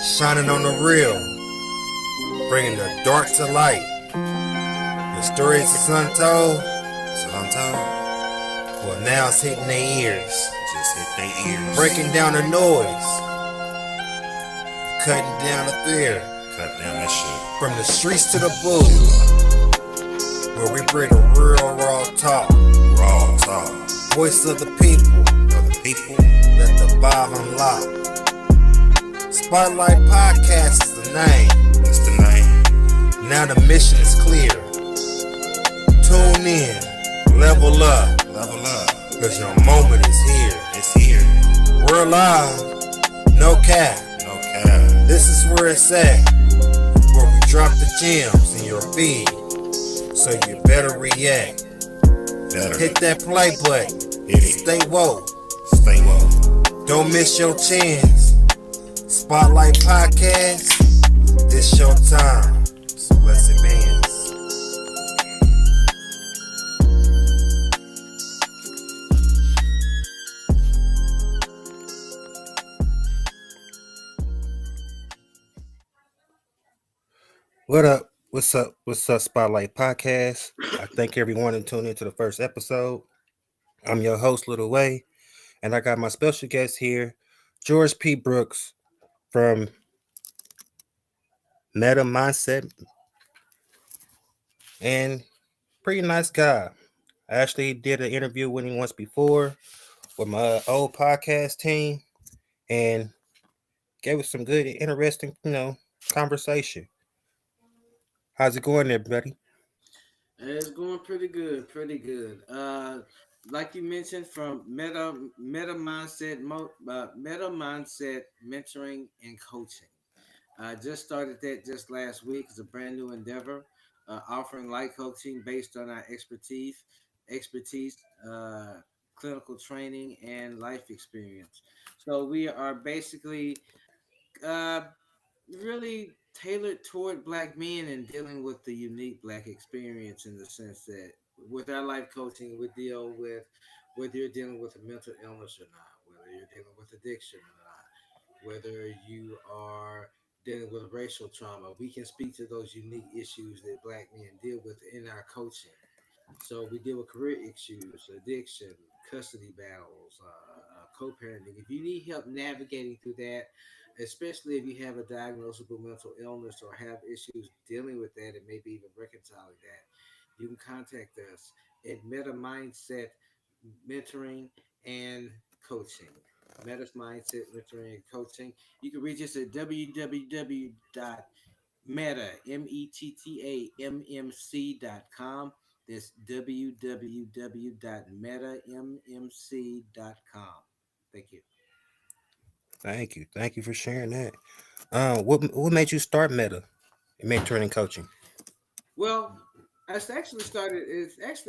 shining on the real, bringing the dark to light. The stories is untold, well now it's hitting their ears. Just hit their ears. Breaking down the noise, cutting down the fear. Cut down that shit. From the streets to the booth, where we bring the real raw talk. Raw talk. Voice of the people, let the vibe unlock. Spotlight Podcast is the name. That's the name. Now the mission is clear. Tune in, level up, cause your moment is here. It's here. We're live, no cap. This is where it's at, where we drop the gems in your feed. So you better react. Hit that play button. Stay woke. Don't miss your chance. Spotlight Podcast, this your time. So let's advance. What up? What's up? Spotlight Podcast. I thank everyone who tuned into the first episode. I'm your host, Little Way, and I got my special guest here, George P. Brooks from Metta Mindset, and pretty nice guy. I actually did an interview with him once before with my old podcast team, and gave us some good, interesting, conversation. How's it going there, buddy? It's going pretty good. Like you mentioned, from Metta Mindset, Metta Mindset Mentoring and Coaching. I just started that just last week. It's a brand new endeavor, offering life coaching based on our expertise, clinical training, and life experience. So we are basically uh, really tailored toward black men and dealing with the unique black experience, in the sense that with our life coaching, we deal with whether you're dealing with a mental illness or not, whether you're dealing with addiction or not, whether you are dealing with racial trauma. We can speak to those unique issues that black men deal with in our coaching. So we deal with career issues, addiction, custody battles, co-parenting. If you need help navigating through that, especially if you have a diagnosable mental illness or have issues dealing with that and maybe even reconciling that, you can contact us at Metta Mindset Mentoring and Coaching. Metta Mindset Mentoring and Coaching. You can reach us at www.meta, METTAMMC.com. That's www.metammc.com. Thank you. Thank you for sharing that. What made you start Metta mentoring and coaching? Well, It actually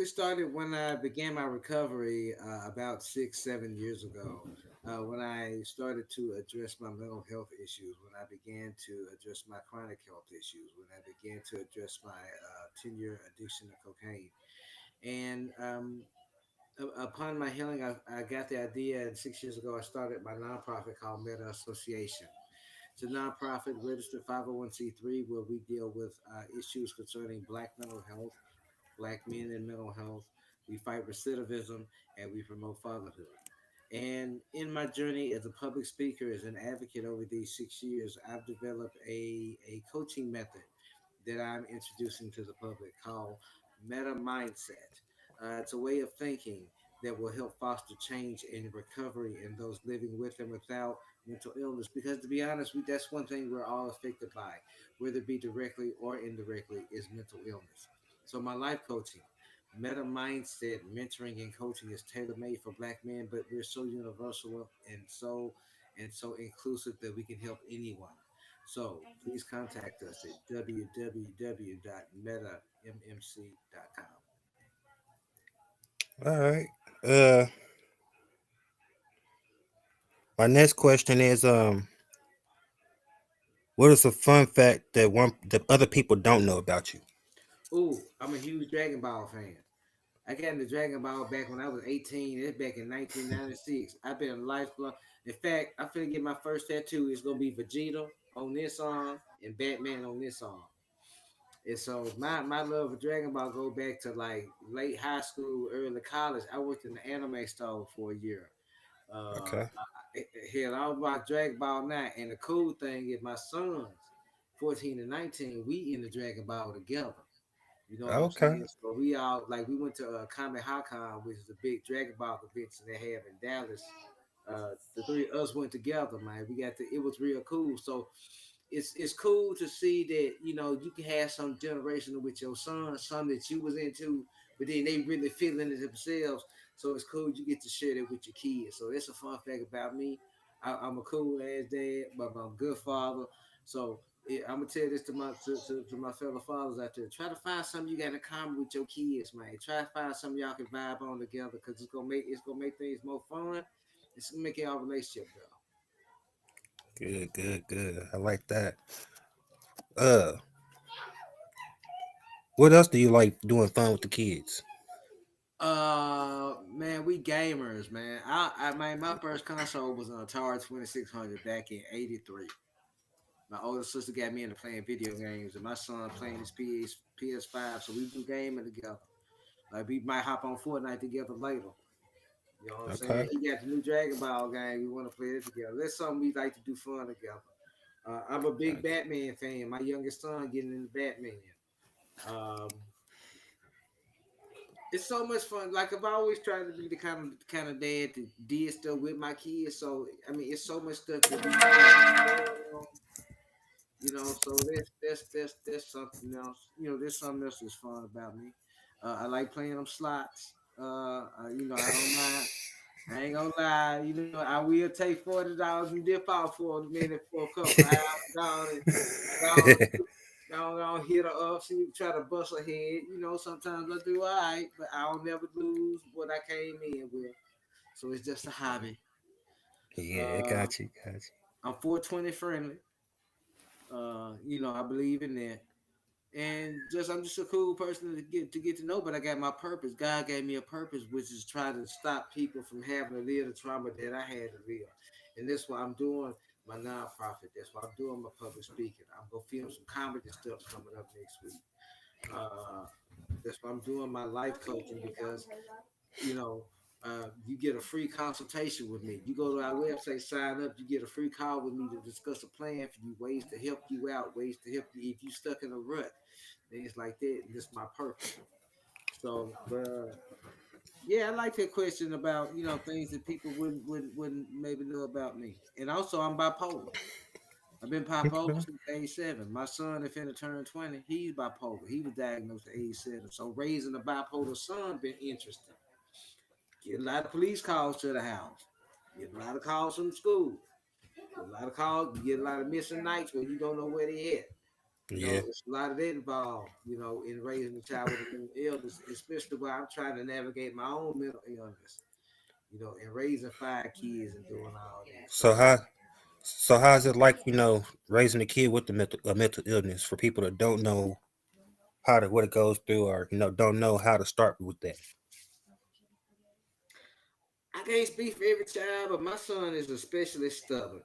started when I began my recovery about 6, 7 years ago. When I started to address my mental health issues, when I began to address my chronic health issues, when I began to address my 10-year addiction to cocaine, and upon my healing, I got the idea. And 6 years ago, I started my nonprofit called Metta Association. It's a nonprofit registered 501c3 where we deal with issues concerning Black mental health, Black men in mental health. We fight recidivism and we promote fatherhood. And in my journey as a public speaker, as an advocate over these 6 years, I've developed a coaching method that I'm introducing to the public called Metta Mindset. It's a way of thinking that will help foster change and recovery in those living with and without mental illness. Because to be honest, that's one thing we're all affected by, whether it be directly or indirectly, is mental illness. So my life coaching, Metta Mindset Mentoring and Coaching is tailor made for Black men, but we're so universal and so inclusive that we can help anyone. So please contact us at www.metammc.com. All right. Uh, my next question is what is a fun fact that other people don't know about you? Ooh, I'm a huge Dragon Ball fan. I got into Dragon Ball back when I was 18. It's back in 1996. I've been a lifelong. In fact, I'm finna get my first tattoo. It's gonna be Vegeta. on this song and Batman on this song. And so my love of Dragon Ball go back to like late high school, early college. I worked in the anime store for a year. Okay. Hell, I was about Dragon Ball now, and the cool thing is my sons, 14 and 19, we in the Dragon Ball together. You know what I'm Okay. saying? So we all like we went to Comic Con, which is a big Dragon Ball convention they have in Dallas. The three of us went together, man. We got to it was real cool. So it's cool to see that you can have some generation with your son, something that you was into, but then they really feeling it themselves. So it's cool you get to share that with your kids. So that's a fun fact about me. I'm a cool ass dad, but I'm a good father. So I'm gonna tell this to my fellow fathers out there. Try to find something you got in common with your kids, man. Try to find something y'all can vibe on together because it's gonna make things more fun. It's gonna make y'all relationship better. Good, good, good. I like that. Uh, what else do you like doing fun with the kids? Man, we gamers, man. My first console was an Atari 2600 back in '83. My older sister got me into playing video games, and my son playing his PS5. So we've been gaming together. Like we might hop on Fortnite together later. You know what I'm saying? Okay. He got the new Dragon Ball game. We want to play it together. That's something we like to do fun together. I'm a big Okay. Batman fan. My youngest son getting into Batman. Um, it's so much fun. Like I've always tried to be the kind of dad that did stuff with my kids. So I mean, it's so much stuff that we can explore on. So that's something else. There's something else that's fun about me. I like playing them slots. I don't mind. I ain't gonna lie. I will take $40 and dip out for a minute for a couple hours down and down. Gonna hit her up, see, try to bust her head. Sometimes I do all right, but I'll never lose what I came in with. So it's just a hobby. Yeah, Uh, got you, got you. I'm 420 friendly. I believe in that. And I'm just a cool person to get to know. But I got my purpose. God gave me a purpose, which is try to stop people from having to live the trauma that I had to live. And that's why I'm doing my nonprofit. That's why I'm doing my public speaking. I'm gonna film some comedy stuff coming up next week. Uh, that's why I'm doing my life coaching because you know, you get a free consultation with me. You go to our website, sign up, you get a free call with me to discuss a plan for you, ways to help you out, ways to help you if you stuck in a rut, things like that. And this is my purpose. So, but yeah, I like that question about things that people wouldn't maybe know about me. And also, I'm bipolar. I've been bipolar Okay. since age 7. My son, if finna turn 20, he's bipolar. He was diagnosed at age 7. So raising a bipolar son been interesting. Get a lot of police calls to the house. Get a lot of calls from school. Get a lot of calls. You get a lot of missing nights where you don't know where they at. Yeah. It's a lot of that involved, in raising a child with a mental illness, especially while I'm trying to navigate my own mental illness, and raising 5 kids and doing all that. So So how is it like raising a kid with a mental illness for people that don't know how to what it goes through or don't know how to start with that? I can't speak for every child, but my son is especially stubborn.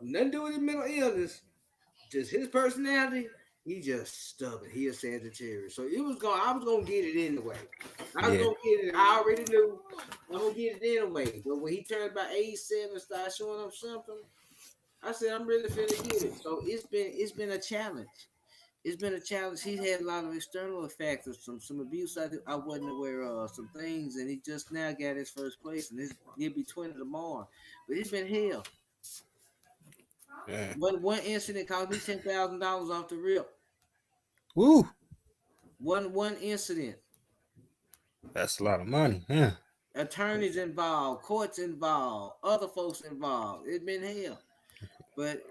Nothing to do with his mental illness. Just his personality, he just stubborn. He a Sagittarius. So I was gonna get it anyway. I was Yeah. gonna get it. I already knew I'm gonna get it anyway. But when he turned about age 7 and started showing up something, I said I'm really finna get it. So it's been a challenge. It's been a challenge. He's had a lot of external factors, some abuse I wasn't aware of, some things, and he just now got his first place, and he'll be 20 tomorrow. But it's been hell. Yeah. One incident cost me $10,000 off the rip. Woo. One incident. That's a lot of money. Yeah. Attorneys involved, courts involved, other folks involved. It's been hell. But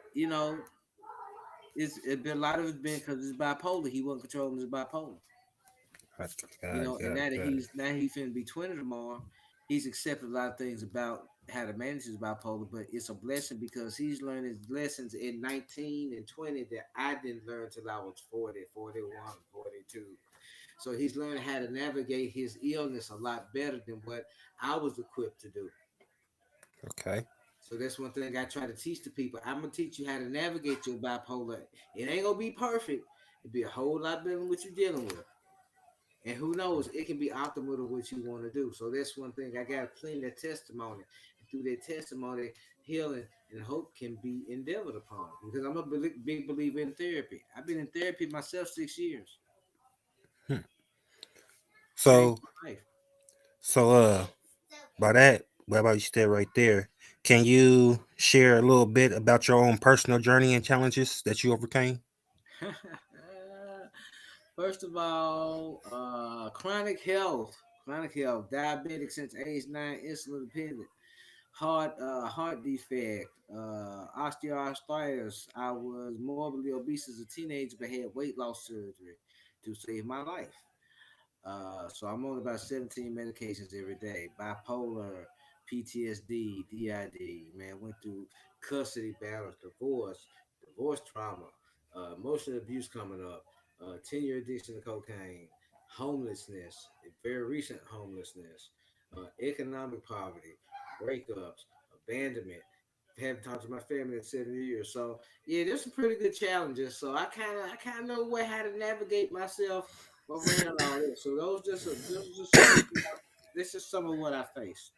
it's been a lot of it's been because it's bipolar. He wasn't controlling his bipolar. I got And it, got it. now he's finna be 20 tomorrow, he's accepted a lot of things about how to manage his bipolar, but it's a blessing because he's learned his lessons in 19 and 20 that I didn't learn till I was 40, 41, 42. So he's learning how to navigate his illness a lot better than what I was equipped to do. Okay. So that's one thing I try to teach the people. I'm gonna teach you how to navigate your bipolar. It ain't gonna be perfect. It'll be a whole lot better than what you're dealing with. And who knows, it can be optimal to what you want to do. So that's one thing. I got plenty of testimony. And through that testimony, healing and hope can be endeavored upon. Because I'm a big believer in therapy. I've been in therapy myself 6 years. Hmm. Changed So my life. so by that, what about you stay right there? Can you share a little bit about your own personal journey and challenges that you overcame? First of all, chronic health, diabetic since age 9, insulin dependent, heart defect, osteoarthritis. I was morbidly obese as a teenager, but had weight loss surgery to save my life. So I'm on about 17 medications every day. Bipolar, PTSD, DID. Man, went through custody battles, divorce trauma, emotional abuse coming up, 10-year addiction to cocaine, homelessness, very recent homelessness, economic poverty, breakups, abandonment. Haven't talked to my family in 7 years. So yeah, there's some pretty good challenges. So I kind of know how to navigate myself around all this. So those are just some of the things this is some of what I face.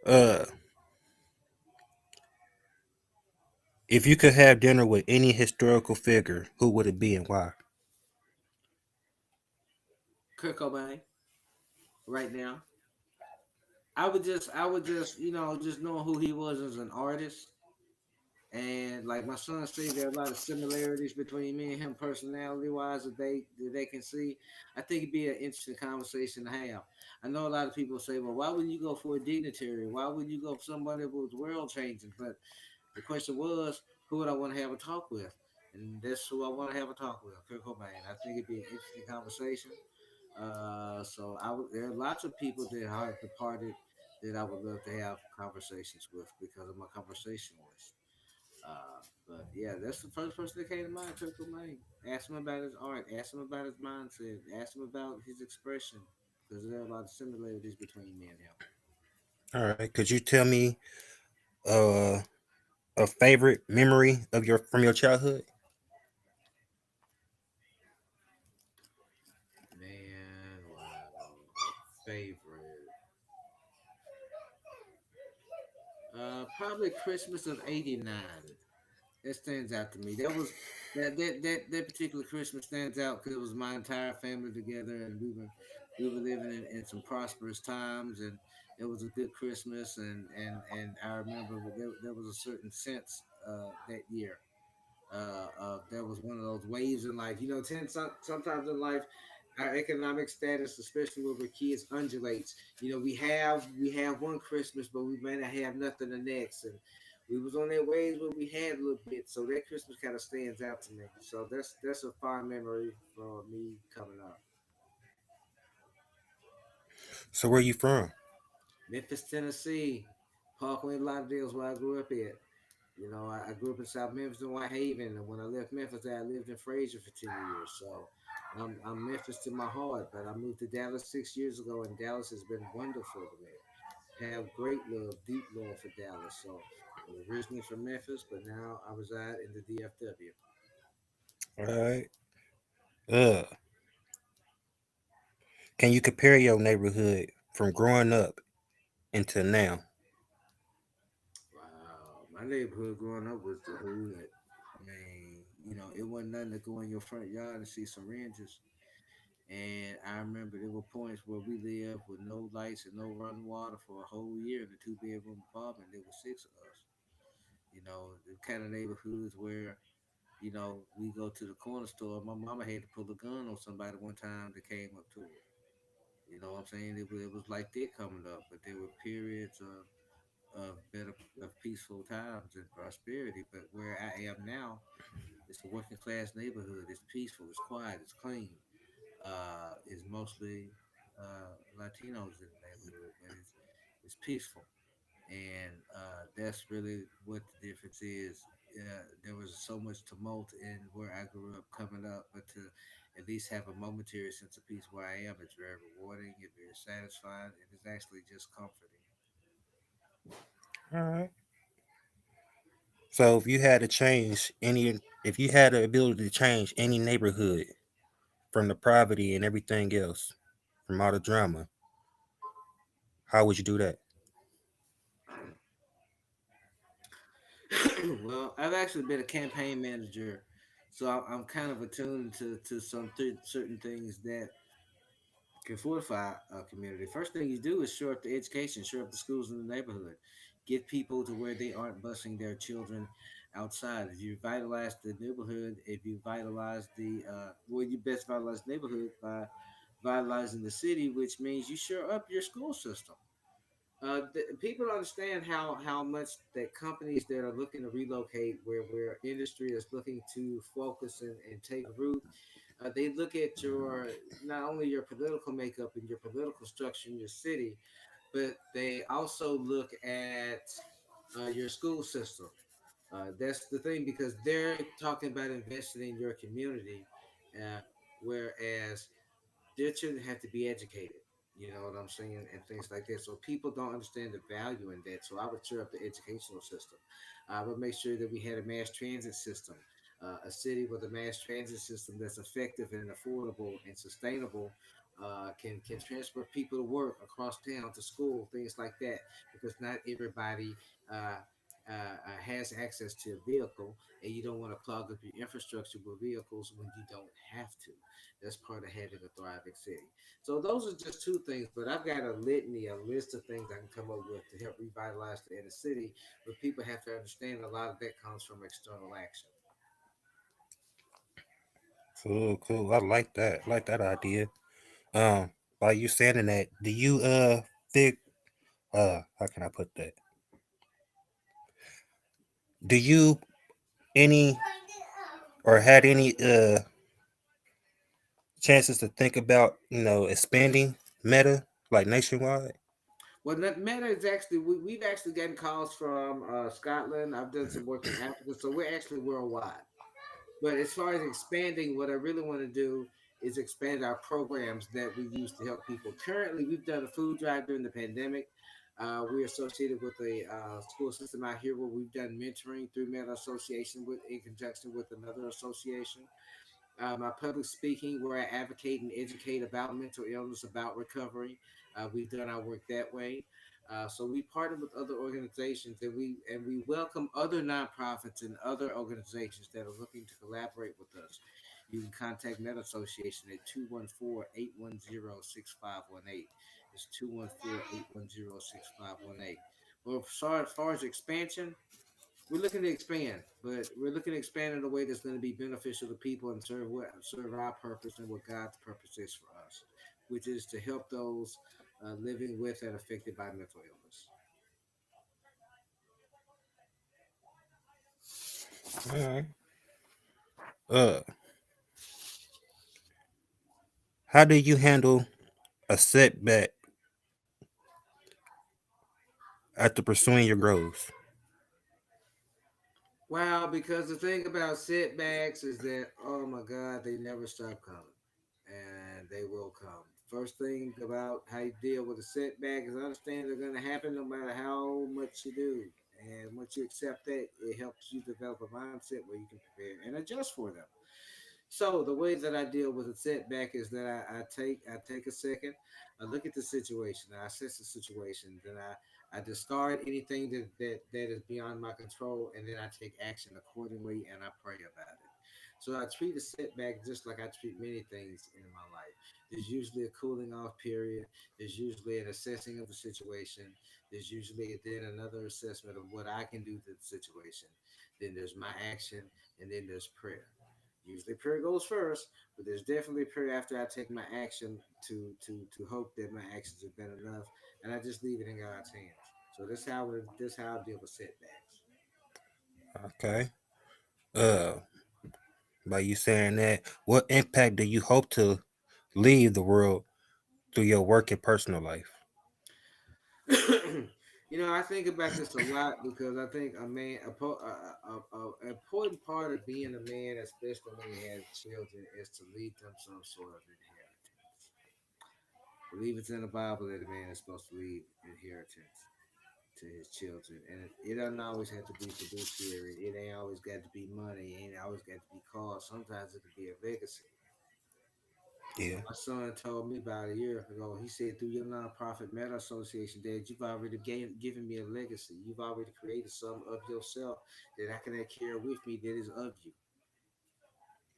Uh, if you could have dinner with any historical figure, who would it be and why? Kurt Cobain, right now. I would just, just knowing who he was as an artist. And like my son say, there are a lot of similarities between me and him personality wise that they can see. I think it'd be an interesting conversation to have. I know a lot of people say, well, why would you go for a dignitary? Why would you go for somebody who was world changing? But the question was, who would I want to have a talk with? And that's who I want to have a talk with, Kurt Cobain. I think it'd be an interesting conversation. There are lots of people that have departed that I would love to have conversations with because of my conversationalist. But yeah, that's the first person that came to mind, Kurt Cobain. Ask him about his art, ask him about his mindset, ask him about his expression, because there are a lot of similarities between me and him. All right. Could you tell me uh, a favorite memory of your from your childhood? Man, wow, a favorite. Probably Christmas of '89. That stands out to me. That particular Christmas stands out because it was my entire family together, and we were living in some prosperous times, and it was a good Christmas, and I remember there was a certain sense that year. There was one of those waves in life. Sometimes in life, our economic status, especially when we're kids, undulates. We have one Christmas, but we may not have nothing the next, and we was on that waves where we had a little bit. So that Christmas kind of stands out to me. So that's a fond memory for me coming up. So where you from? Memphis, Tennessee, Parkway Lauderdale is where I grew up at. I grew up in South Memphis and White Haven, and when I left Memphis, I lived in Fraser for 10 years. So I'm Memphis to my heart. But I moved to Dallas 6 years ago, and Dallas has been wonderful to me. Have great love, deep love for Dallas. So I'm originally from Memphis, but now I reside in the DFW. All right. Uh, can you compare your neighborhood from growing up until now? Wow, my neighborhood growing up was the hood. I mean, it wasn't nothing to go in your front yard and see some ranges. And I remember there were points where we lived with no lights and no running water for a whole year in a two-bedroom apartment. There were six of us. The kind of neighborhoods where, we go to the corner store. My mama had to pull a gun on somebody one time that came up to her. You know what I'm saying? It was like that coming up, but there were periods of peaceful times and prosperity. But where I am now, it's a working class neighborhood. It's peaceful. It's quiet. It's clean. Is mostly Latinos in the neighborhood, but it's peaceful, and that's really what the difference is. There was so much tumult in where I grew up coming up, but to at least have a momentary sense of peace where I am, it's very rewarding, it's very satisfying, and it's actually just comforting. All right. So if you had the ability to change any neighborhood from the poverty and everything else, from all the drama, how would you do that? Well, I've actually been a campaign manager, so I'm kind of attuned to some certain things that can fortify a community. First thing you do is shore up the education, shore up the schools in the neighborhood, get people to where they aren't busing their children outside. If you vitalize the neighborhood, if you vitalize well, you best vitalize the neighborhood by vitalizing the city, which means you shore up your school system. People don't understand how much that companies that are looking to relocate, where industry is looking to focus and take root, they look at your not only your political makeup and your political structure in your city, but they also look at your school system. That's the thing because they're talking about investing in your community, uh, whereas their children have to be educated. You know what I'm saying, and things like that. So people don't understand the value in that. So I would cheer up the educational system. I would make sure that we had a mass transit system, a city with a mass transit system that's effective and affordable and sustainable. Can transport people to work across town to school, things like that, because not everybody uh, has access to a vehicle, and you don't want to clog up your infrastructure with vehicles when you don't have to. That's part of having a thriving city. So those are just two things, but I've got a litany, a list of things I can come up with to help revitalize the inner city. But people have to understand a lot of that comes from external action. Cool, cool. I like that. I like that idea. Um, by you saying that, do you think how can I put that? Do you any or had any chances to think about expanding Meta like nationwide? Well, Meta is actually we've actually gotten calls from Scotland. I've done some work in Africa, so we're actually worldwide. But as far as expanding, what I really want to do is expand our programs that we use to help people. Currently, we've done a food drive during the pandemic. We're associated with a school system out here where we've done mentoring through Meta Association with in conjunction with another association. My public speaking, where I advocate and educate about mental illness, about recovery. We've done our work that way. So we partner with other organizations, and we welcome other nonprofits and other organizations that are looking to collaborate with us. You can contact Med Association at 214-810-6518. It's 214-810-6518. Well, as far as expansion, we're looking to expand, but we're looking to expand in a way that's going to be beneficial to people and serve our purpose and what God's purpose is for us, which is to help those living with and affected by mental illness. All right. Uh, how do you handle a setback after pursuing your goals? Wow, because the thing about setbacks is that, oh my God, they never stop coming, and they will come. First thing about how you deal with a setback is understand they're going to happen no matter how much you do. And once you accept that, it helps you develop a mindset where you can prepare and adjust for them. So the way that I deal with a setback is that I take a second, I look at the situation, I assess the situation, then I discard anything that is beyond my control, and then I take action accordingly and I pray about it. So I treat a setback just like I treat many things in my life. There's usually a cooling off period. There's usually an assessing of the situation. There's usually then another assessment of what I can do to the situation. Then there's my action, and then there's prayer. Usually prayer goes first, but there's definitely prayer after I take my action to hope that my actions have been enough, and I just leave it in God's hands. So this how I deal with setbacks. Okay. Uh, by you saying that, what impact do you hope to leave the world through your work and personal life? I think about this a lot because I think a man, a important part of being a man, especially when he has children, is to leave them some sort of inheritance. I believe it's in the Bible that a man is supposed to leave inheritance to his children. And it doesn't always have to be fiduciary. It ain't always got to be money. It ain't always got to be cars. Sometimes it can be a legacy. Yeah. My son told me about a year ago. He said, through your nonprofit Metta Association, Dad, you've already given me a legacy. You've already created something of yourself that I can carry with me that is of you.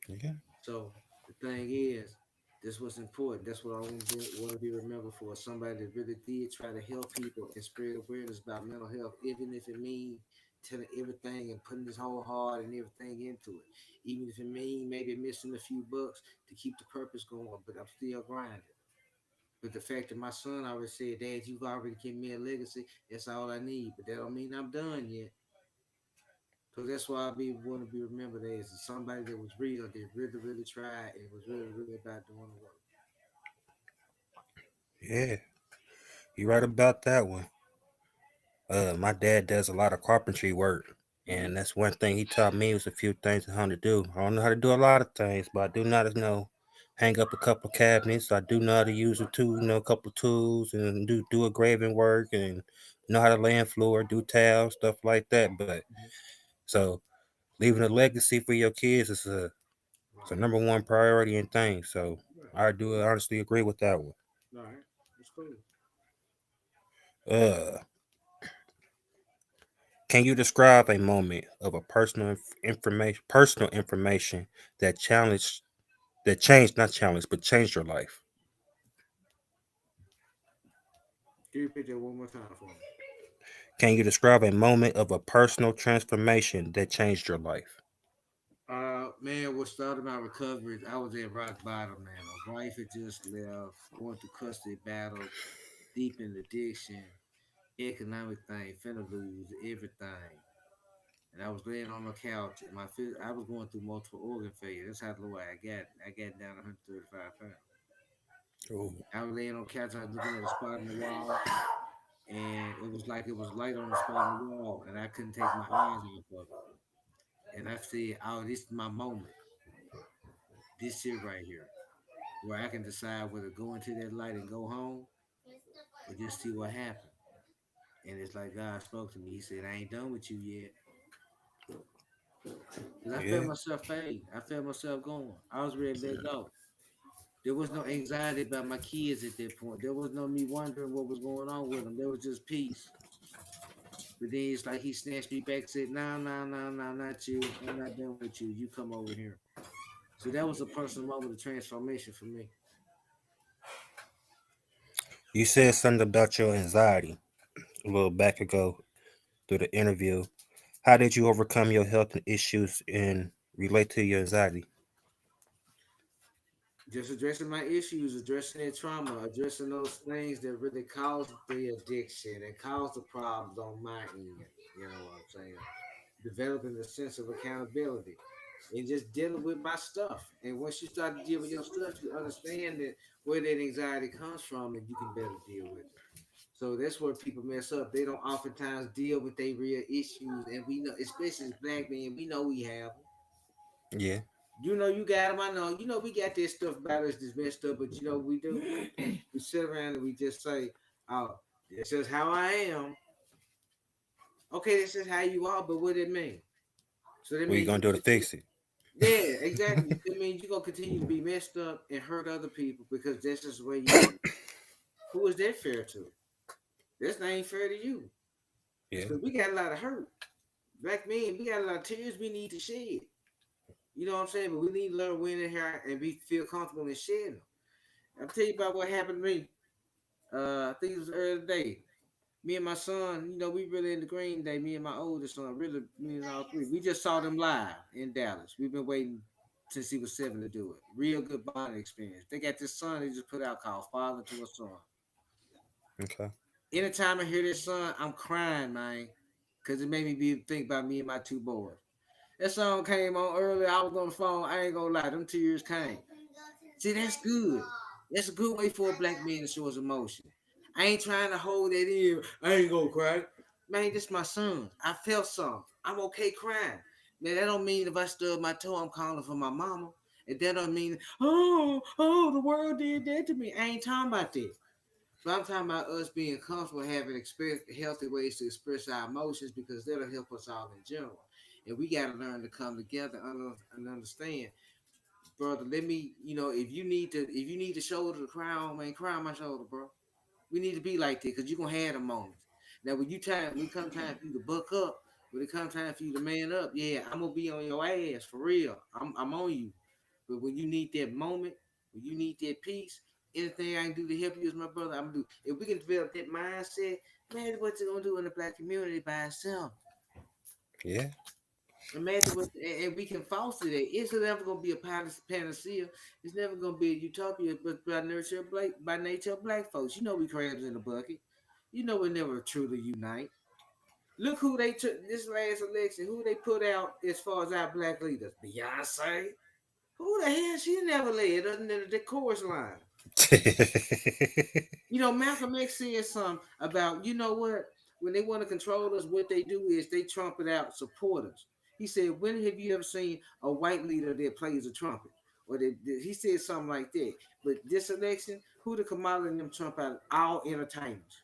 Yeah. So the thing is, this was important. That's what I want to be remembered for. Somebody that really did try to help people and spread awareness about mental health, even if it means telling everything and putting his whole heart and everything into it. Even if it means maybe missing a few bucks to keep the purpose going, but I'm still grinding. But the fact that my son already said, Dad, you've already given me a legacy, that's all I need. But that don't mean I'm done yet. So that's why I want to be remembered as somebody that was real, that really, really tried and was really, really about doing the work. Yeah. You're right about that one. My dad does a lot of carpentry work, and that's one thing he taught me was a few things on how to do. I don't know how to do a lot of things, but I do not know hang up a couple of cabinets. I do know how to use a tool, a couple of tools, and do engraving work, and know how to lay in floor, do tiles, stuff like that. But Mhm. so leaving a legacy for your kids is a Right, number one priority and thing. So right, I do honestly agree with that one. right. It's cool. Uh, Can you describe a moment of a personal information that changed, not challenged, but changed your life? Can you repeat that one more time for me? Can you describe a moment of a personal transformation that changed your life? Man, what started my recovery, I was at rock bottom, man. My wife had just left, going through custody battle, deep in addiction, economic thing, finna lose everything. And I was laying on the couch, and I was going through multiple organ failure. That's how low I got. I got down 135 pounds. Oh, I was laying on the couch, I was looking at a spot on the wall, and it was like it was light on the spot on the wall, and I couldn't take my eyes off of it. And I said, "Oh, this is my moment. This shit right here, where I can decide whether to go into that light and go home, or just see what happened." And it's like God spoke to me. He said, "I ain't done with you yet." Because I felt yeah, myself fade. I felt myself going. I was ready to let go. There was no anxiety about my kids at that point. There was no me wondering what was going on with them. There was just peace. But then it's like he snatched me back and said, "No, no, no, no, not you. I'm not done with you. You come over here." So that was a personal moment of transformation for me. you said something about your anxiety a little back ago through the interview. How did you overcome your health issues and relate to your anxiety? Just addressing my issues, addressing that trauma, addressing those things that really caused the addiction and caused the problems on my end. You know what I'm saying? Developing a sense of accountability and just dealing with my stuff. And once you start to deal with your stuff, you understand that where that anxiety comes from and you can better deal with it. So that's where people mess up. They don't oftentimes deal with their real issues. And we know, especially as black men, we know we have them. Yeah, You know, you got them. I know. You know, we got this stuff about us that's messed up, but you know, we do. We sit around and we just say, "Oh, this is how I am." Okay, this is how you are, but what it mean? So that what you means gonna do to fix it? yeah, exactly. That means you're gonna continue to be messed up and hurt other people because that's just the way you are. Who is that fair to? That's not ain't fair to you. Yeah, Because we got a lot of hurt. Black men, we got a lot of tears we need to shed. You know what I'm saying? But we need to learn when and how and be feel comfortable in shedding them. I'll tell you about what happened to me. I think it was early today. Me and my son, you know, we really in the Green Day. Me and my oldest son, really, me and all three. We just saw them live in Dallas. We've been waiting since he was 7 to do it. Real good bonding experience. They got this song they just put out called "Father to a Son." okay. Anytime I hear this song, I'm crying, man, because it made me think about me and my two boys. That song came on early. I was on the phone. I ain't gonna lie, them tears came. See, that's good. That's a good way for a black man to show his emotion. I ain't trying to hold that in. I ain't gonna cry. Man, this my son. I felt something. I'm okay crying. Now that don't mean if I stub my toe, I'm calling for my mama. And that don't mean, oh, the world did that to me. I ain't talking about that. But I'm talking about us being comfortable having healthy ways to express our emotions because that'll help us all in general. And we got to learn to come together and understand, brother. Let me, if you need the shoulder to cry on, man, cry on my shoulder, bro. We need to be like that because you're gonna have the moments. Now, when it come time for you to buck up, when it come time for you to man up, yeah, I'm gonna be on your ass for real. I'm on you. But when you need that moment, when you need that peace, anything I can do to help you as my brother, I'm gonna do. If we can develop that mindset, man, what you gonna do in the black community by itself? Yeah. Imagine what, and we can foster that. It's never gonna be a panacea. It's never gonna be a utopia, but by nature of black folks, you know we crabs in the bucket. You know we never truly unite. Look who they took this last election. Who they put out as far as our black leaders? Beyonce. Who the hell she never led other than the chorus line? You know, Malcolm X said something about, you know what? When they want to control us, what they do is they trumpet out supporters. He said, when have you ever seen a white leader that plays a trumpet? He said something like that. But this election, who the Kamala and them trump out? All entertainers.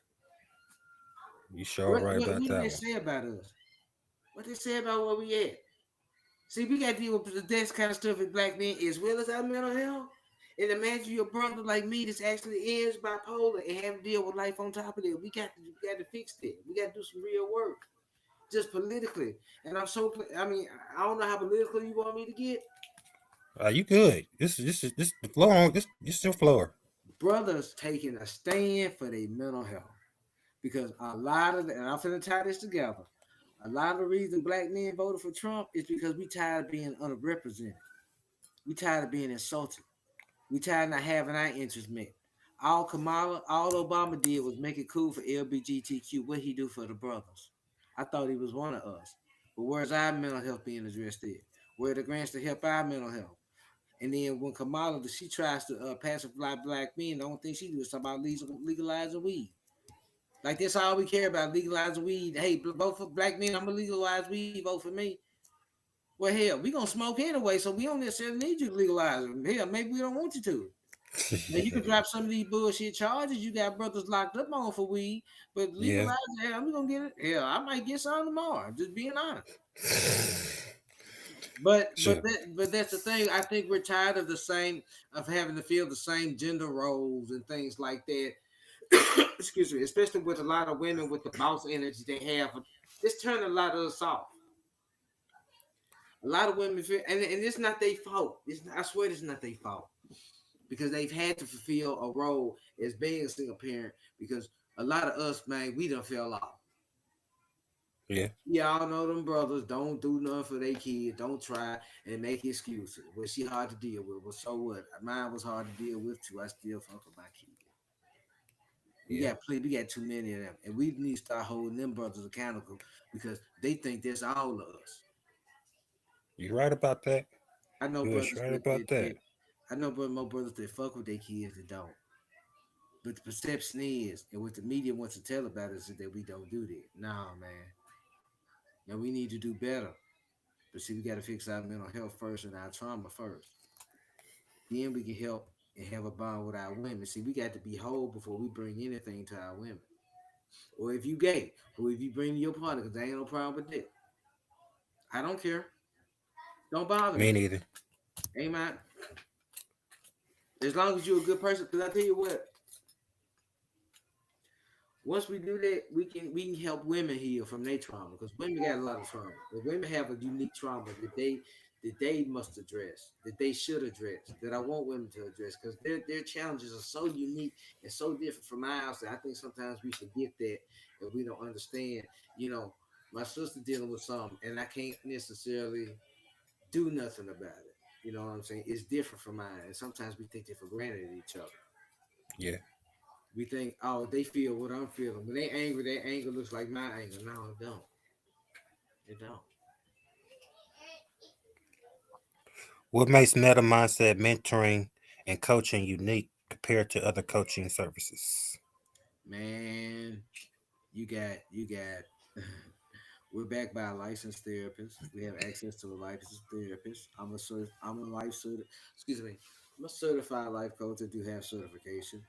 You sure What, right what, about what did they that one. say about us? What they say about where we at? See, we got to deal with this kind of stuff as black men as well as our mental health. And imagine your brother like me that's actually is bipolar and having to deal with life on top of that. We got to fix that. We got to do some real work, just politically. And I mean, I don't know how political you want me to get. You good? This the floor. This your floor. Brothers taking a stand for their mental health because and I'm finna tie this together. A lot of the reason black men voted for Trump is because we tired of being underrepresented. We tired of being insulted. We tired of not having our interests met. All Obama did was make it cool for LBGTQ. What he do for the brothers? I thought he was one of us. But where's our mental health being addressed there? Where are the grants to help our mental health? And then when Kamala, she tries to pacify black men, the only thing she do is talk about legalizing weed. Like that's all we care about, legalizing weed. Hey, vote for black men. I'm gonna legalize weed. Vote for me. Well, hell, we gonna smoke anyway, so we don't necessarily need you to legalize it. Hell, maybe we don't want you to. Now you can drop some of these bullshit charges you got brothers locked up on for weed, but Yeah. legalize it. Hell, we gonna get it. Hell, I might get some tomorrow. Just being honest. Sure. But that's the thing. I think we're tired of the same of having to feel the same gender roles and things like that. Excuse me, especially with a lot of women with the boss energy they have. It's turning a lot of us off. A lot of women feel, and it's not their fault. I swear it's not their fault because they've had to fulfill a role as being a single parent because a lot of us, man, we done fell off. Yeah. Y'all know them brothers don't do nothing for their kid, don't try and make excuses. Well, she hard to deal with. Well, so what? Mine was hard to deal with too. I still fuck with my kid. Yeah. We got too many of them, and we need to start holding them brothers accountable because they think that's all of us. You right about that. I know You was brothers right about that. I know more brothers that fuck with their kids that don't. But the perception is, and what the media wants to tell about us is that we don't do that. No, man. Now we need to do better. But see, we got to fix our mental health first and our trauma first. Then we can help and have a bond with our women. See, we got to be whole before we bring anything to our women. Or if you gay, or if you bring your partner, because there ain't no problem with that. I don't care. Don't bother Me me. neither. Ain't my as long as you're a good person. Because I tell you what, once we do that, we can help women heal from their trauma because women got a lot of trauma. But women have a unique trauma that they must address, that they should address, that I want women to address because their challenges are so unique and so different from ours that I think sometimes we forget that and we don't understand. You know, my sister dealing with something and I can't necessarily do nothing about it. You know what I'm saying? It's different from mine, and sometimes we take it for granted at each other. Yeah. We think, oh, they feel what I'm feeling. When they angry, their anger looks like my anger. No, it don't. It don't. What makes Meta Mindset mentoring and coaching unique compared to other coaching services? Man, you got we're backed by a licensed therapist. We have access to a licensed therapist. I'm a life cert excuse me. I'm a certified life coach. I do have certification.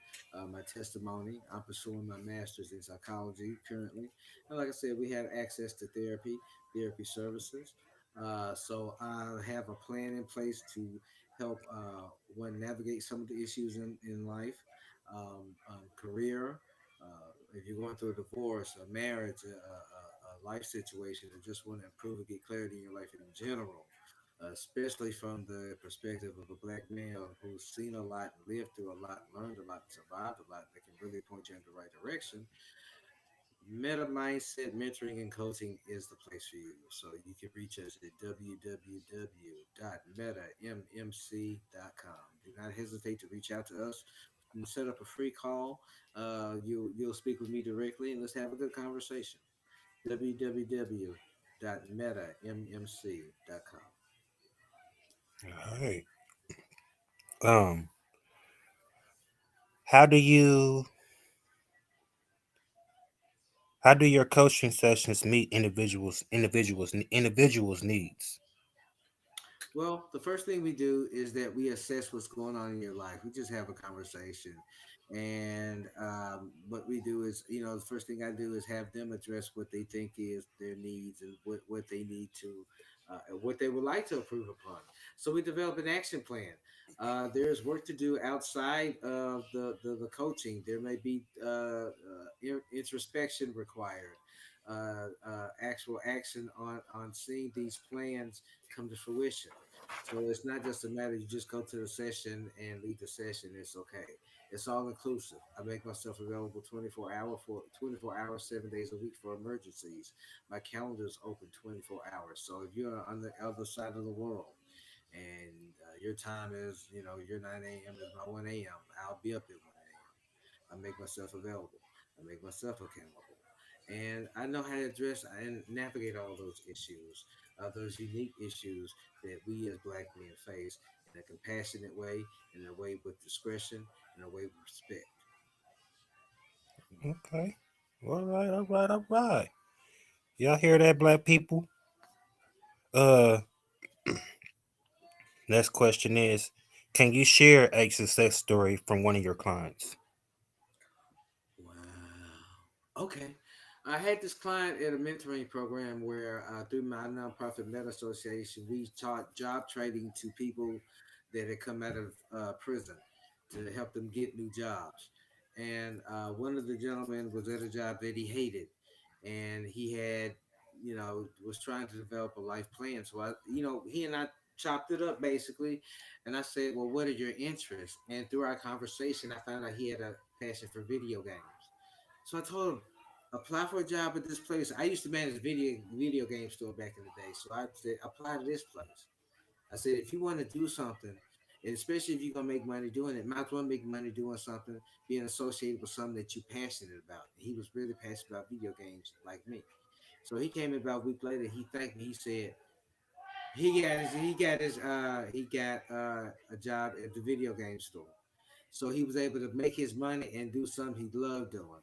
My testimony, I'm pursuing my master's in psychology currently. And like I said, we have access to therapy services. So I have a plan in place to help one navigate some of the issues in life, career. If you're going through a divorce, a marriage, a life situation, or just want to improve and get clarity in your life in general, especially from the perspective of a black male who's seen a lot, lived through a lot, learned a lot, survived a lot, that can really point you in the right direction. Meta Mindset Mentoring and Coaching is the place for you. So you can reach us at www.metammc.com. Do not hesitate to reach out to us and set up a free call. You'll speak with me directly and let's have a good conversation. www.metammc.com. All right. Um, how do you how do your coaching sessions meet individuals needs? Well, the first thing we do is that we assess what's going on in your life. We just have a conversation. And what we do is, the first thing I do is have them address what they think is their needs and what they need to, what they would like to improve upon. So we develop an action plan. There's work to do outside of the coaching. There may be introspection required, actual action on seeing these plans come to fruition. So it's not just a matter you just go to the session and leave the session. It's okay. It's all inclusive. I make myself available 24 hours, 7 days a week for emergencies. My calendar is open 24 hours. So if you're on the other side of the world and your time is, your 9 a.m. is my 1 a.m., I'll be up at 1 a.m. I make myself available. I make myself accountable. And I know how to address and navigate all those issues, those unique issues that we as black men face in a compassionate way, in a way with discretion, in a way with respect. Okay. All right, all right, all right. Y'all hear that, black people? Uh, Next question is, can you share a success story from one of your clients? Wow. Okay. I had this client at a mentoring program where, through my nonprofit Meta Association, we taught job training to people that had come out of prison to help them get new jobs. And one of the gentlemen was at a job that he hated, and he had, was trying to develop a life plan. So he and I chopped it up basically, and I said, "Well, what are your interests?" And through our conversation, I found out he had a passion for video games. So I told him, apply for a job at this place. I used to manage video game store back in the day. So I said, apply to this place. I said, if you want to do something, and especially if you're gonna make money doing it, might as well make money doing something, being associated with something that you're passionate about. He was really passionate about video games like me. So he came in about a week later. He thanked me. He said he got a job at the video game store. So he was able to make his money and do something he loved doing,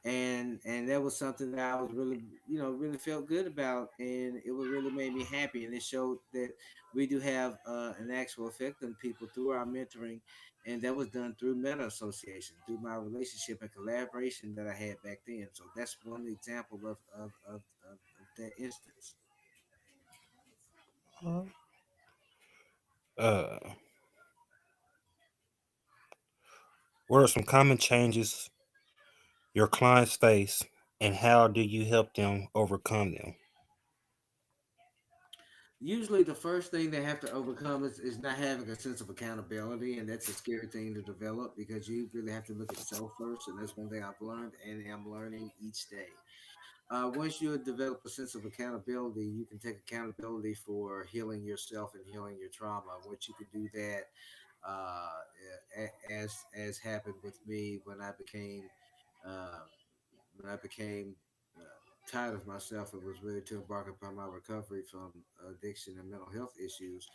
and that was something that I was really, really felt good about, and it would really made me happy, and it showed that we do have an actual effect on people through our mentoring, and that was done through Meta Association, through my relationship and collaboration that I had back then. So that's one example of that instance. Uh, what are some common changes your clients face, and how do you help them overcome them? Usually the first thing they have to overcome is not having a sense of accountability, and that's a scary thing to develop because you really have to look at self first, and that's one thing I've learned and am learning each day. Once you develop a sense of accountability, you can take accountability for healing yourself and healing your trauma. Once you can do that, uh, as happened with me uh, when I became tired of myself and was ready to embark upon my recovery from addiction and mental health issues,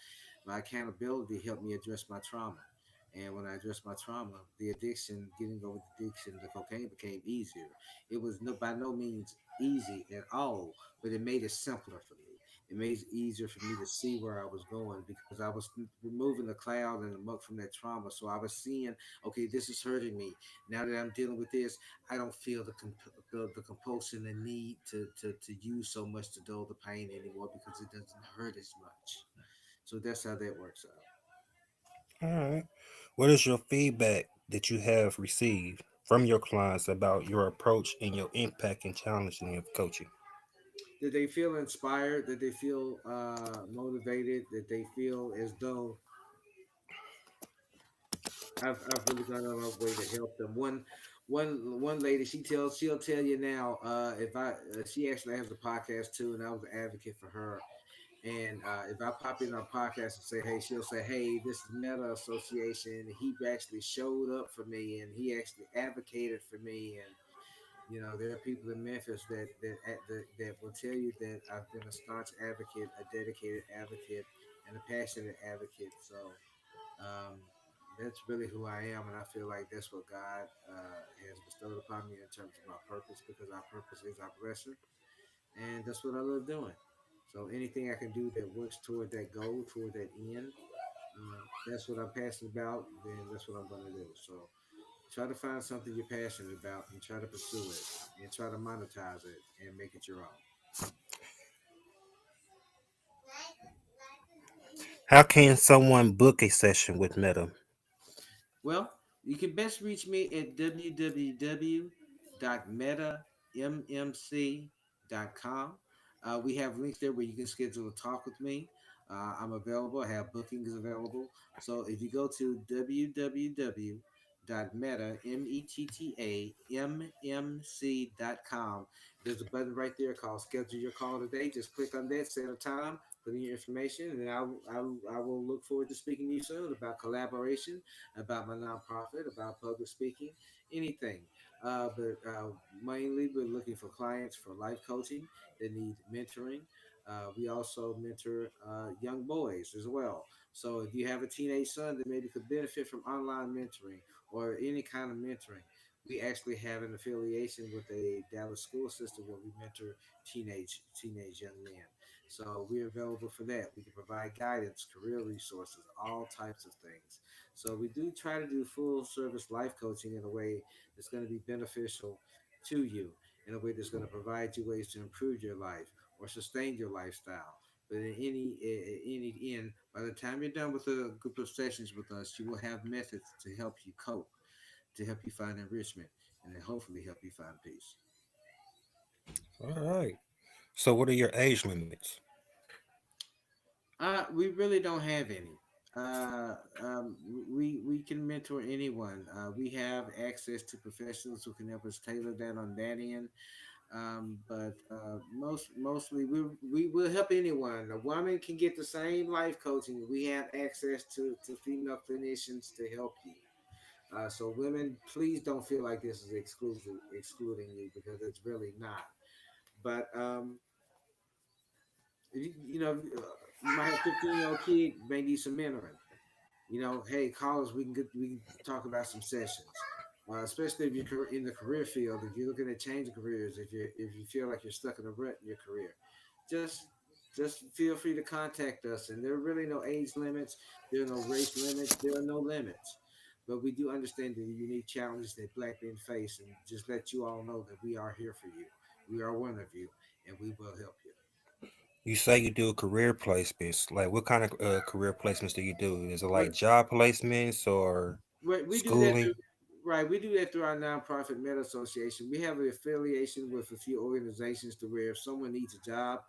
my accountability helped me address my trauma. And when I addressed my trauma, the addiction, getting over the addiction to cocaine became easier. It was by no means easy at all, but it made it simpler for me. It made it easier for me to see where I was going because I was removing the cloud and the muck from that trauma. So I was seeing, okay, this is hurting me. Now that I'm dealing with this, I don't feel the compulsion and need to use so much to dull the pain anymore because it doesn't hurt as much. So that's how that works out. All right. What is your feedback that you have received from your clients about your approach and your impact and challenging of coaching? That they feel inspired, that they feel motivated, that they feel as though I've really gone out of my way to help them. One lady, she'll tell you now. If I She actually has a podcast too, and I was an advocate for her. And if I pop in our podcast and say, hey, she'll say, hey, this is Meta Association. He actually showed up for me, and he actually advocated for me. And there are people in Memphis that will tell you that I've been a staunch advocate, a dedicated advocate, and a passionate advocate. So um, that's really who I am, and I feel like that's what God has bestowed upon me in terms of my purpose, because our purpose is our blessing, and that's what I love doing. So anything I can do that works toward that goal, toward that end, that's what I'm passionate about. Then that's what I'm going to do. So try to find something you're passionate about and try to pursue it and try to monetize it and make it your own. How can someone book a session with Meta? Well, you can best reach me at www.metammc.com. We have links there where you can schedule a talk with me. I'm available. I have bookings available. So if you go to www.metammc.com, there's a button right there called Schedule Your Call Today. Just click on that, set a time, put in your information, and I will look forward to speaking to you soon about collaboration, about my nonprofit, about public speaking, anything. But mainly, we're looking for clients for life coaching that need mentoring. We also mentor young boys as well. So if you have a teenage son that maybe could benefit from online mentoring or any kind of mentoring, we actually have an affiliation with a Dallas school system where we mentor teenage young men. So we're available for that. We can provide guidance, career resources, all types of things. So we do try to do full service life coaching in a way that's going to be beneficial to you, in a way that's going to provide you ways to improve your life or sustain your lifestyle. But in any end, by the time you're done with a group of sessions with us, you will have methods to help you cope, to help you find enrichment, and then hopefully help you find peace. All right. So, what are your age limits? We really don't have any. We can mentor anyone. We have access to professionals who can help us tailor that on that end. But mostly we will help anyone. A woman can get the same life coaching. We have access to female clinicians to help you. So women, please don't feel like this is excluding you, because it's really not. But you might have 15-year-old kid may need some mentoring. Hey, call us. We can talk about some sessions. Especially if you're in the career field, if you're looking at changing careers, if you feel like you're stuck in a rut in your career, just just feel free to contact us. And there are really no age limits. There are no race limits. There are no limits. But we do understand the unique challenges that Black men face, and just let you all know that we are here for you. We are one of you, and we will help you. You say you do career placements. Like, what kind of career placements do you do? Is it like What job placements or we do that schooling? through right. We do that through our nonprofit Meta Association. We have an affiliation with a few organizations to where if someone needs a job,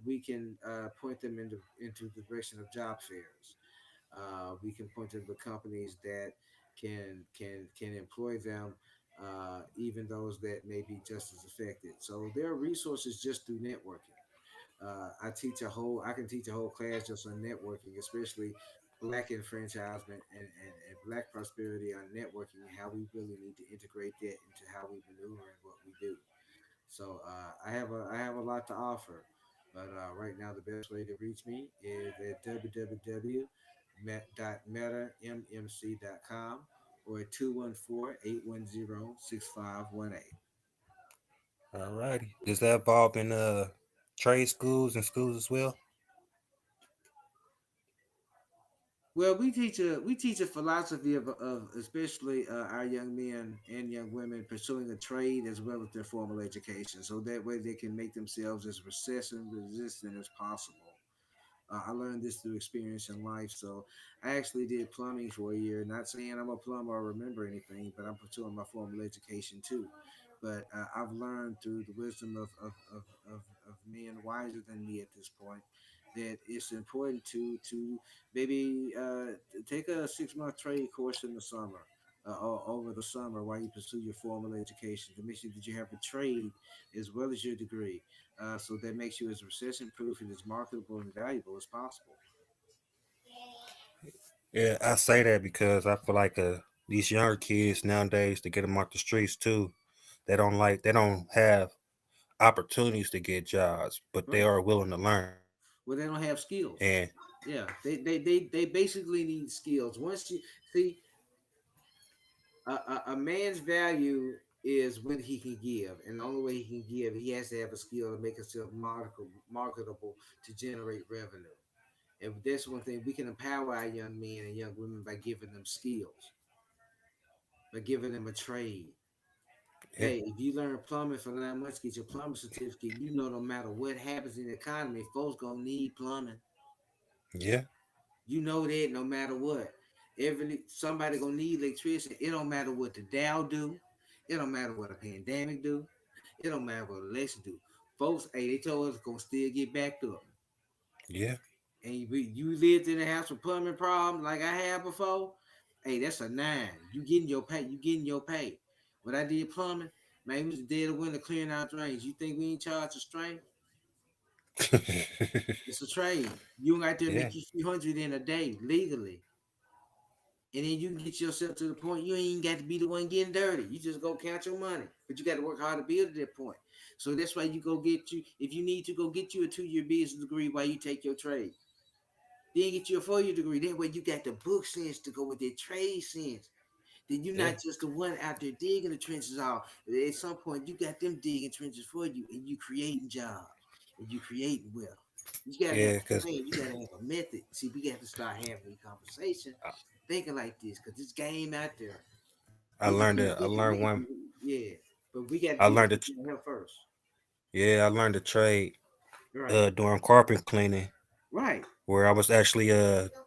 we can point them into the direction of job fairs. We can point them to companies that can employ them, even those that may be just as affected. So there are resources just through networking. I can teach a whole class just on networking, especially black enfranchisement and black prosperity on networking, and how we really need to integrate that into how we maneuver and what we do. So I have a lot to offer, but right now the best way to reach me is at www.metammc.com or at 214-810-6518. All righty. Does that involve in trade schools and schools as well? Well, we teach a philosophy of especially our young men and young women pursuing a trade as well as their formal education, so that way they can make themselves as recession resistant as possible. I learned this through experience in life. So I actually did plumbing for a year. Not saying I'm a plumber or remember anything, but I'm pursuing my formal education too. But I've learned through the wisdom of men wiser than me at this point that it's important to maybe take a 6 month trade course in the summer. Or over the summer while you pursue your formal education to make sure that you have a trade as well as your degree, so that makes you as recession proof and as marketable and valuable as possible. Yeah, I say that because I feel like these younger kids nowadays to get them off the streets too, they don't have opportunities to get jobs, but they Right. are willing to learn. Well, they don't have And skills. Yeah, they basically need skills. Once you see a man's value is when he can give, and the only way he can give, he has to have a skill to make himself marketable to generate revenue. And that's one thing we can empower our young men and young women by giving them skills, by giving them a trade. yeah, Hey, if you learn plumbing for 9 months, get your plumbing certificate. You know, no matter what happens in the economy, folks gonna need plumbing. yeah, You know that no matter what, every somebody gonna need electricity. It don't matter what the Dow do. It don't matter what a pandemic do. It don't matter what election do. Folks, hey, they told us gonna still get backed up. yeah, And you lived in a house with plumbing problems like I had before. Hey, that's a nine. You getting your pay. You getting your pay. What I did plumbing, man, we was dead of winter clearing out drains. You think we ain't charged a strain? It's a trade. You ain't got there yeah, make you 300 in a day legally. And then you can get yourself to the point you ain't got to be the one getting dirty. You just go count your money. But you got to work hard to build to that point. So that's why you go get you, if you need to go get you a 2 year business degree while you take your trade. Then get you a 4 year degree. That way you got the book sense to go with that trade sense. Then you're yeah, not just the one out there digging the trenches off. At some point, you got them digging trenches for you, and you creating jobs, and you creating wealth. You gotta have yeah. a Because plan. You gotta have a method. See, we got to start having a conversation, thinking like this, because this game out there. But we can't I get the learned name. one. Yeah, but we got to I do learned this to, with him first. yeah, I learned to trade Right, doing carpet cleaning, right, where I was actually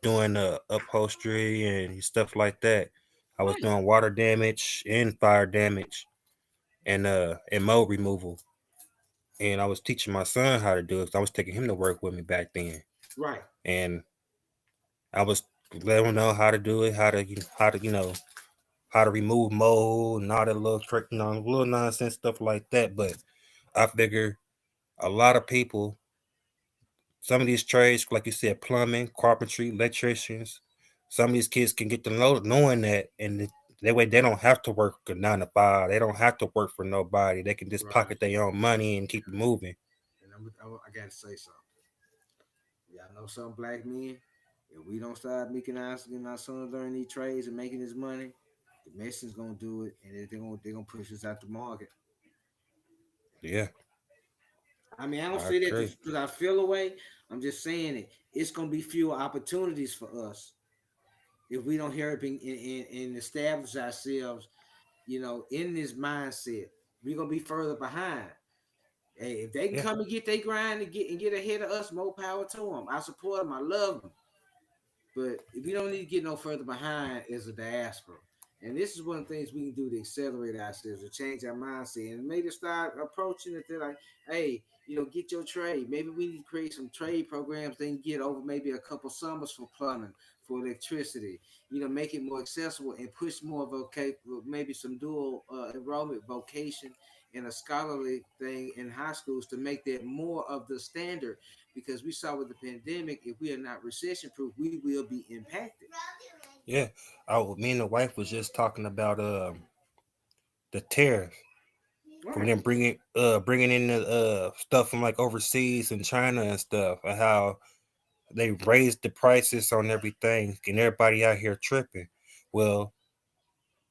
doing upholstery and stuff like that. I was right, doing water damage and fire damage and mold removal. And I was teaching my son how to do it. 'Cause I was taking him to work with me back then, right, and I was letting him know how to do it, how to how to remove mold and all that little trick, little nonsense stuff like that. But I figure a lot of people, some of these trades, like you said, plumbing, carpentry, electricians, some of these kids can get to knowing that, and that way they don't have to work a 9 to 5. They don't have to work for nobody. They can just right. pocket their own money and keep it moving. And I got to say something. Y'all know some black men. If we don't start making our sons learn these trades and making this money, the Mexicans gonna do it, and they're gonna push us out the market. Yeah, I mean, I don't I say that agree. just because I feel away. I'm just saying it. It's gonna be fewer opportunities for us if we don't hear it and establish ourselves. In this mindset, we're gonna be further behind. Hey, if they can Yeah, come and get their grind and get ahead of us, more power to them. I support them. I love them. But we don't need to get no further behind as a diaspora. And this is one of the things we can do to accelerate ourselves, to change our mindset, and maybe start approaching it. They're like, hey, get your trade. Maybe we need to create some trade programs they can get over maybe a couple summers for plumbing, for electricity. Make it more accessible and push more of maybe some dual enrollment vocation and a scholarly thing in high schools to make that more of the standard, because we saw with the pandemic, if we are not recession proof, we will be impacted. yeah. Me and the wife was just talking about the tariff from Right, them bringing in the stuff from like overseas and China and stuff, and how they raised the prices on everything and everybody out here tripping. Well,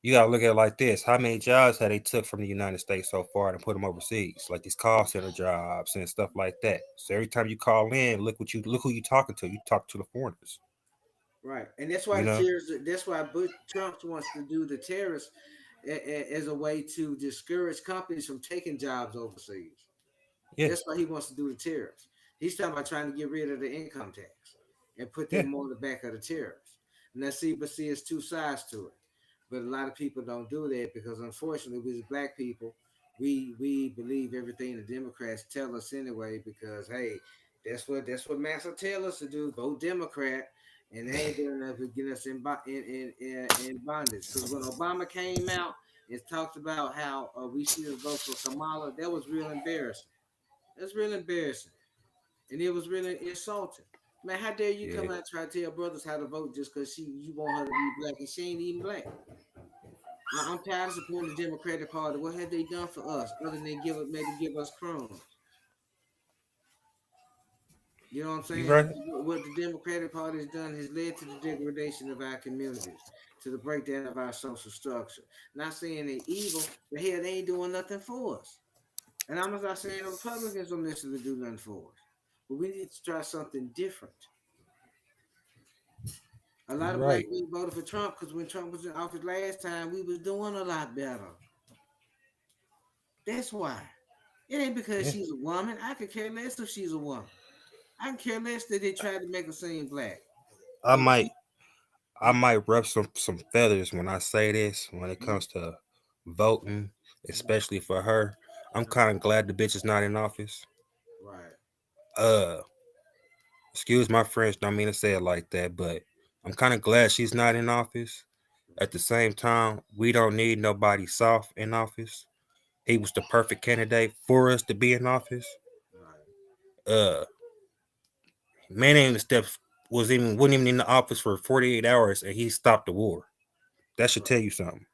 You gotta look at it like this: how many jobs have they took from the United States so far and put them overseas, like these call center jobs and stuff like that? So every time you call in, look who you talking to. You talk to the foreigners, Right, and that's why you the know? terrorists. That's why Trump wants to do the terrorists as a way to discourage companies from taking jobs overseas. Yeah, That's why he wants to do the tariffs. He's talking about trying to get rid of the income tax and put that yeah. more on the back of the tariffs. Now, see, it's two sides to it. But a lot of people don't do that because, unfortunately, we as black people, we believe everything the Democrats tell us anyway. Because hey, that's what Massa tell us to do: vote Democrat, and they ain't doing enough to get us in bondage. Because when Obama came out and talked about how we should vote for Kamala, that was real embarrassing. That's really embarrassing. And it was really insulting. Man, how dare you Yeah. come out and try to tell brothers how to vote just because you want her to be black and she ain't even black. I'm tired of supporting the Democratic Party. What have they done for us other than maybe give us crumbs? You know what I'm You saying? right? What the Democratic Party has done has led to the degradation of our communities, to the breakdown of our social structure. Not saying they're evil, but hell, they ain't doing nothing for us. And I'm not saying the Republicans don't necessarily do nothing for us. But we need to try something different. A lot You of black right. people voted for Trump because when Trump was in office last time, we was doing a lot better. That's why. It ain't because Yeah. she's a woman. I could care less if she's a woman. I can care less that they tried to make her seem black. I But might I might rub some feathers when I say this when it Mhm. comes to voting, especially for her. I'm kind of glad the bitch is not in office. Right. Uh, excuse my French, don't mean to say it like that, but I'm kind of glad she's not in office. At the same time, we don't need nobody soft in office. He was the perfect candidate for us to be in office. Right. Uh, man ain't step wasn't even in the office for 48 hours and he stopped the war. That should tell Right. you something.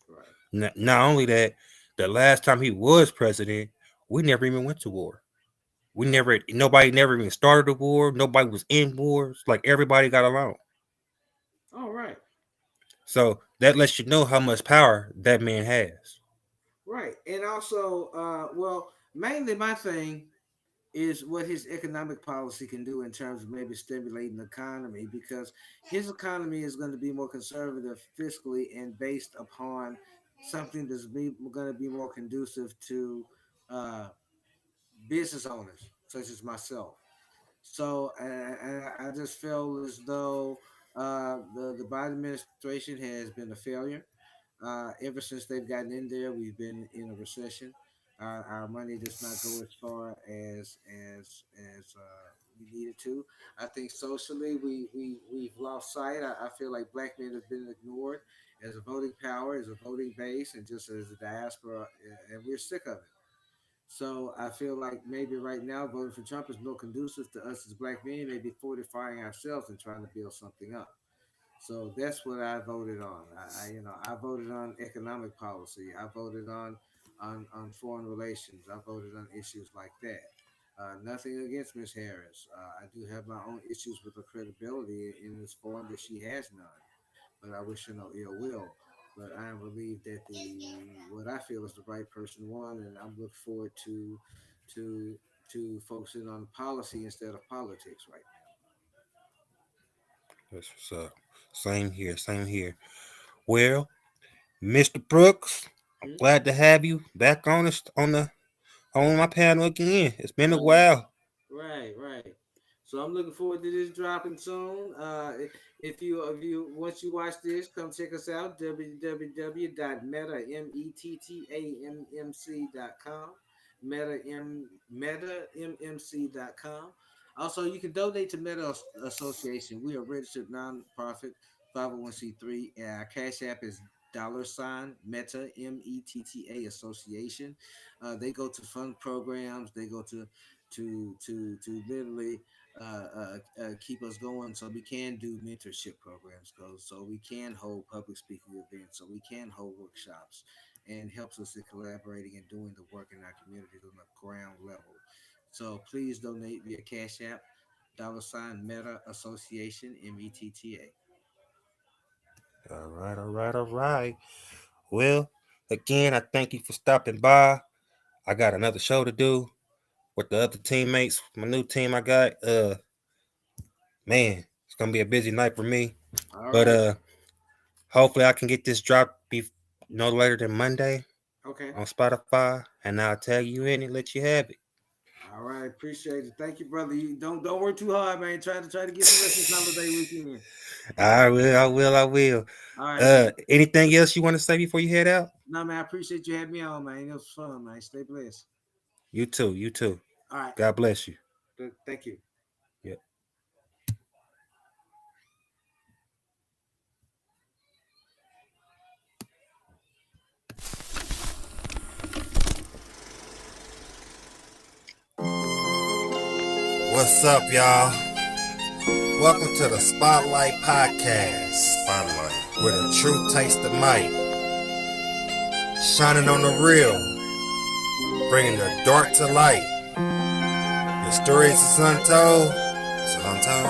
Right. Not only that, the last time he was president, we never even went to war. Nobody never even started a war. Nobody was in wars. Like everybody got along. All right. So that lets you know how much power that man has. Right. And also, well, mainly my thing is what his economic policy can do in terms of maybe stimulating the economy because his economy is going to be more conservative fiscally and based upon something that's going to be more conducive to uh, business owners such as myself. So I just feel as though the Biden administration has been a failure. Ever since they've gotten in there, we've been in a recession. Our money does not go as far as we needed to. I think socially we've lost sight. I feel like black men have been ignored as a voting power, as a voting base, and just as a diaspora, and we're sick of it. So I feel like maybe right now voting for Trump is more conducive to us as black men, maybe fortifying ourselves and trying to build something up. So that's what I voted on. I voted on economic policy. I voted on foreign relations. I voted on issues like that. Nothing against Miss Harris. I do have my own issues with her credibility in this form that she has none. But I wish her no ill will. But I am relieved that the what I feel is the right person won, and I'm looking forward to focusing on policy instead of politics right That's what's up. Same here. Same here. Well, Mr. Brooks, I'm now. glad to have you back on my panel again. It's been a Right. while. Right, right. So I'm looking forward to this dropping soon. If you once you watch this, come check us out www.metammc.com, metammc.com. Also, you can donate to Meta Association. We are a registered nonprofit 501c3. And our cash app is $Meta METTA Association. They go to fund programs. They go to literally keep us going so we can do mentorship programs so we can hold public speaking events so we can hold workshops and helps us in collaborating and doing the work in our communities on the ground level. So please donate via cash app $Meta Association METTA. All right. Well, again, I thank you for stopping by. I got another show to do with the other teammates. My new team I got. Man, it's gonna be a busy night for me. All But right. hopefully I can get this dropped no later than Monday Okay. on Spotify, and I'll tag you in and let you have it. All right. Appreciate it. Thank you, brother. You don't work too hard, man. Try to get some rest this holiday weekend. I will. All right, man. Anything else you want to say before you head out? No, man. I appreciate you having me on, man. It was fun, man. Stay blessed. You too. All right. God bless you. Thank you. Yep. What's up, y'all? Welcome to the Spotlight Podcast, Spotlight. where the truth takes the mic, shining on the real, bringing the dark to light. Your stories is untold. Is it untold?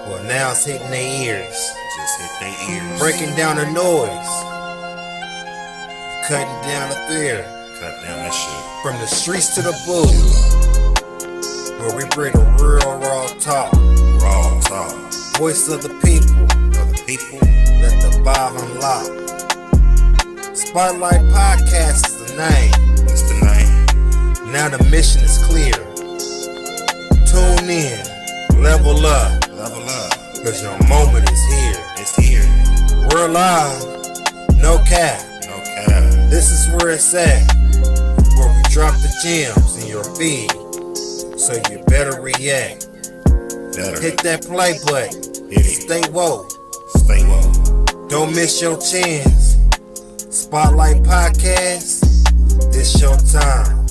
Well, now it's hitting their ears, Just hit their ears. breaking down the noise, cutting down the fear. Cut down that shit. From the streets to the booth, where we bring the real raw talk, Raw talk. voice of the people, Other people. let the vibe unlock. Spotlight Podcast is the name. It's the name. Now the mission is clear. Tune in, level up, Level up. cause your moment is here. It's here. We're live, no cap. No cap. This is where it's at, where we drop the gems in your feed. So you better react. Better. Hit that play button. Hit it. Stay woke. Stay woke. Don't miss your chance. Spotlight Podcast, this your time.